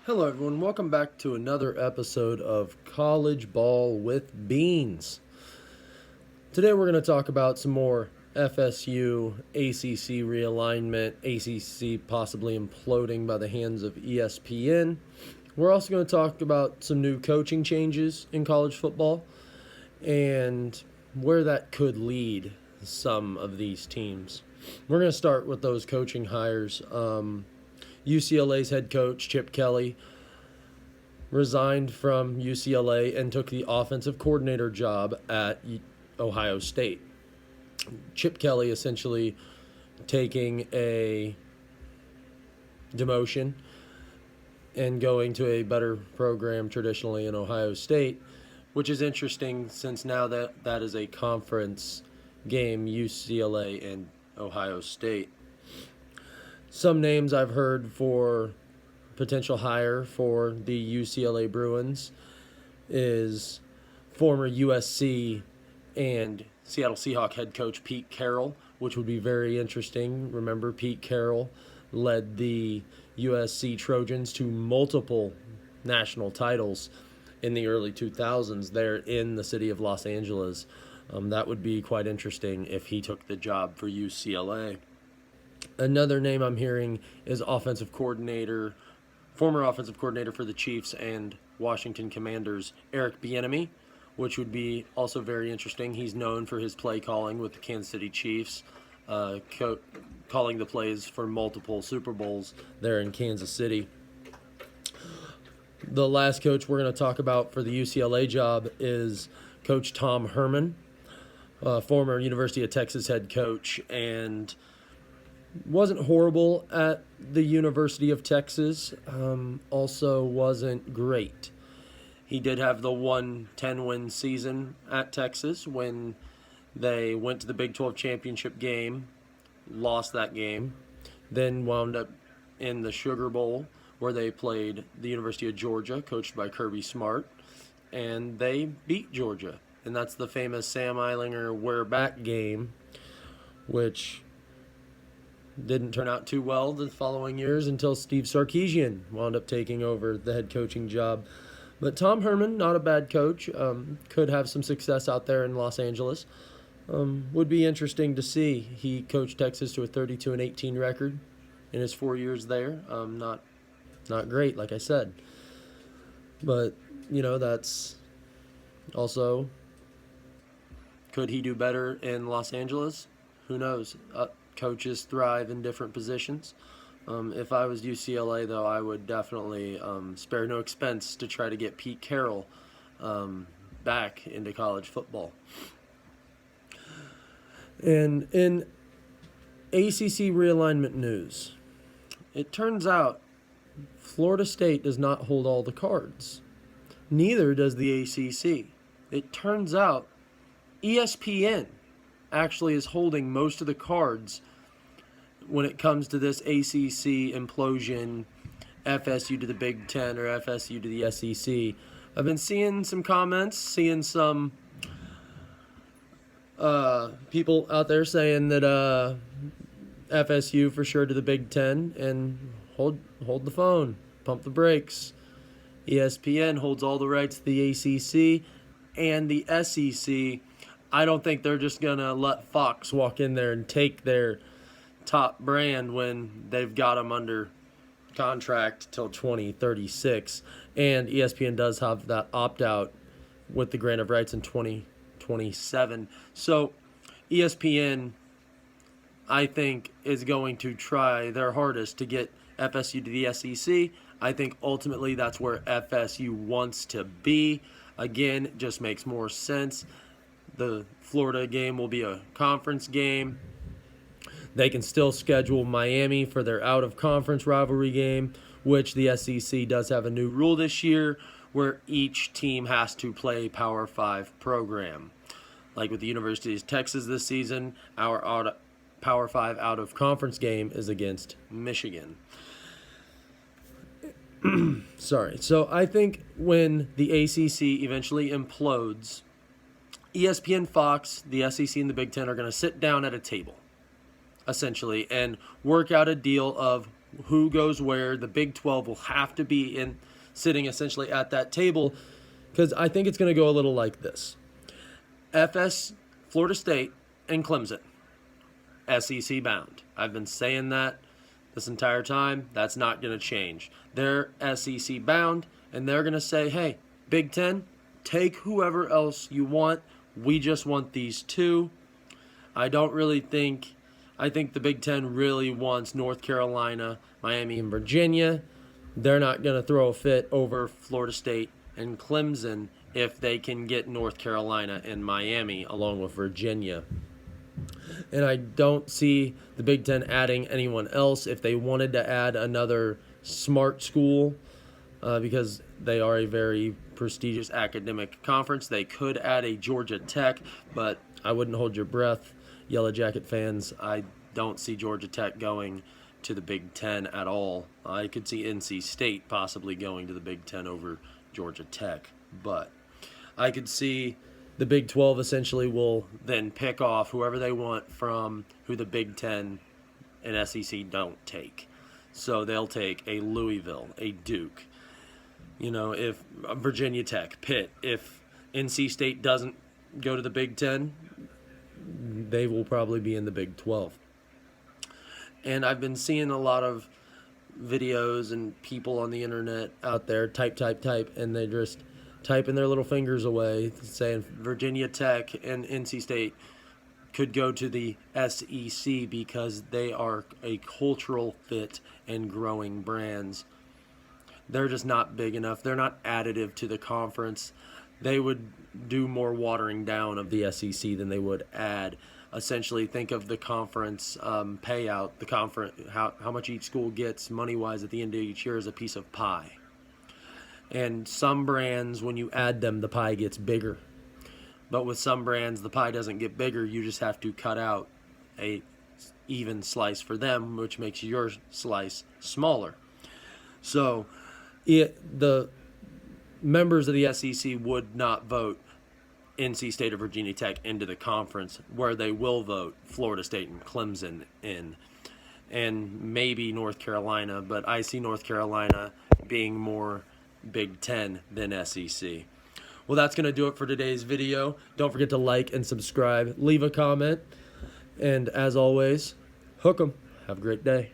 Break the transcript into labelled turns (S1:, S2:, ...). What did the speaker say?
S1: Hello, everyone. Welcome back to another episode of College Ball with Beans. Today, we're going to talk about some more FSU ACC realignment, ACC possibly imploding by the hands of ESPN. We're also going to talk about some new coaching changes in college football and where that could lead some of these teams. We're going to start with those coaching hires. UCLA's head coach, Chip Kelly, resigned from UCLA and took the offensive coordinator job at Ohio State. Chip Kelly essentially taking a demotion and going to a better program traditionally in Ohio State, which is interesting since now that is a conference game, UCLA and Ohio State. Some names I've heard for potential hire for the UCLA Bruins is former USC and Seattle Seahawks head coach Pete Carroll, which would be very interesting. Remember, Pete Carroll led the USC Trojans to multiple national titles in the early 2000s there in the city of Los Angeles. That would be quite interesting if he took the job for UCLA. Another name I'm hearing is former offensive coordinator for the Chiefs and Washington Commanders, Eric Bieniemy, which would be also very interesting. He's known for his play calling with the Kansas City Chiefs, calling the plays for multiple Super Bowls there in Kansas City. The last coach we're going to talk about for the UCLA job is Coach Tom Herman, former University of Texas head coach, and wasn't horrible at the University of Texas, also wasn't great. He did have the 10-win season at Texas when they went to the Big 12 championship game, lost that game, then wound up in the Sugar Bowl where they played the University of Georgia, coached by Kirby Smart, and they beat Georgia. And that's the famous Sam Eilinger "we're back" game, which didn't turn out too well the following years until Steve Sarkisian wound up taking over the head coaching job. But Tom Herman, not a bad coach, could have some success out there in Los Angeles. Would be interesting to see. He coached Texas to a 32-18 record in his 4 years there. Not great, like I said. But, that's also, could he do better in Los Angeles? Who knows? Coaches thrive in different positions. If I was UCLA, though, I would definitely spare no expense to try to get Pete Carroll back into college football. And in ACC realignment news, it turns out Florida State does not hold all the cards. Neither does the ACC. It turns out ESPN actually is holding most of the cards when it comes to this ACC implosion, FSU to the Big Ten or FSU to the SEC. I've been seeing some comments, seeing some people out there saying that FSU for sure to the Big Ten, and hold the phone, pump the brakes. ESPN holds all the rights to the ACC and the SEC. I don't think they're just going to let Fox walk in there and take their top brand when they've got them under contract till 2036. And ESPN does have that opt-out with the grant of rights in 2027. So ESPN, I think, is going to try their hardest to get FSU to the SEC. I think ultimately that's where FSU wants to be. Again, it just makes more sense. The Florida game will be a conference game. They can still schedule Miami for their out-of-conference rivalry game, which the SEC does have a new rule this year where each team has to play a Power 5 program. Like with the University of Texas this season, our Power 5 out-of-conference game is against Michigan. Sorry. So I think when the ACC eventually implodes, ESPN, Fox, the SEC, and the Big Ten are going to sit down at a table, essentially, and work out a deal of who goes where. The Big 12 will have to be sitting essentially at that table, because I think it's going to go a little like this. Florida State, and Clemson, SEC bound. I've been saying that this entire time. That's not going to change. They're SEC bound, and they're going to say, hey, Big Ten, take whoever else you want. We just want these two. I think the Big Ten really wants North Carolina, Miami, and Virginia. They're not going to throw a fit over Florida State and Clemson if they can get North Carolina and Miami along with Virginia. And I don't see the Big Ten adding anyone else. If they wanted to add another smart school, because they are a very prestigious academic conference, they could add a Georgia Tech, but I wouldn't hold your breath, Yellow Jacket fans. I don't see Georgia Tech going to the Big Ten at all. I could see NC State possibly going to the Big Ten over Georgia Tech, but I could see the Big 12 essentially will then pick off whoever they want from who the Big 10 and SEC don't take. So they'll take a Louisville, a Duke, if Virginia Tech, Pitt. If NC State doesn't go to the Big 10, they will probably be in the Big 12. And I've been seeing a lot of videos and people on the internet out there type, and they just typing their little fingers away, saying Virginia Tech and NC State could go to the SEC because they are a cultural fit and growing brands. They're just not big enough. They're not additive to the conference. They would do more watering down of the SEC than they would add. Essentially, think of the conference payout, the conference, how much each school gets money-wise at the end of each year is a piece of pie. And some brands, when you add them, the pie gets bigger. But with some brands, the pie doesn't get bigger. You just have to cut out a even slice for them, which makes your slice smaller. So the members of the SEC would not vote NC State or Virginia Tech into the conference, where they will vote Florida State and Clemson in, and maybe North Carolina. But I see North Carolina being more Big Ten than SEC. Well, that's going to do it for today's video. Don't forget to like and subscribe. Leave a comment. And as always, hook 'em. Have a great day.